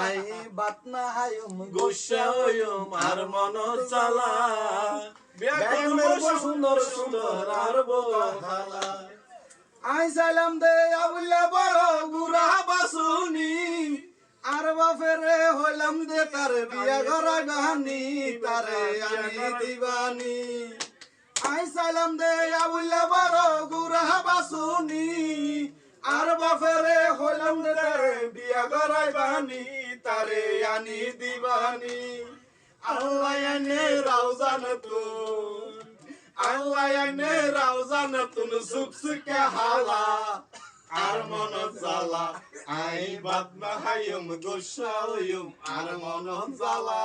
I Baat না হায়ুম গোসা হইম আর মন জ্বালা বেগুনের সুন্দর সুন্দর আর বোগা হালা আই সালাম দে আবুল্লা বড় গুরা বাসুনি আর বাফেরে হইলাম দে তার বিয়া ঘরা গানি তারে আনি দিবানি আই সালাম দে আবুল্লা বড় গুরা বাসুনি আর বাফেরে হইলাম দে তারে বিয়া ঘরা গানি তারে আনি দিবানি আল্লাহ এনে রাউজান তুন আল্লাহ এনে রাউজান তুন সুখ সুখে হালা আর মন জ্বালা আই বাত না হায়ুম গোসা হইম আর মন জ্বালা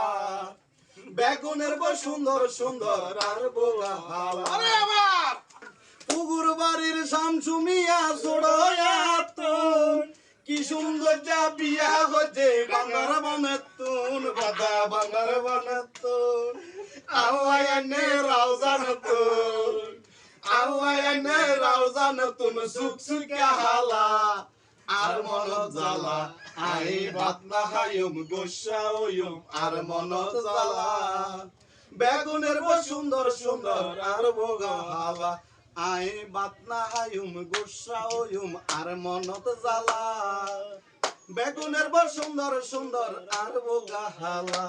বেগুনের সুন্দর সুন্দর আর বোগা হালা আরে আমার পুকুর বাড়ির শামসু মিয়া ছোড়য়াতুন কি সুন্দর যা বিয়া হচ্ছে বাংলার বনেতুন বাদা বাংলার বনেতুন আল্লাহ এনে রাউজান তুন আল্লাহ এনে রাউজান তুন সুখ সুখে হালা আর মন জ্বালা আই বাত না হায়ুম গোসা হইম আর মন জ্বালা বেগুনের সুন্দর সুন্দর আর বোগা হালা আই বাত না হায়ুম গোসা হইম আর মন জ্বালা বেগুনের সুন্দর সুন্দর আর বোগা হালা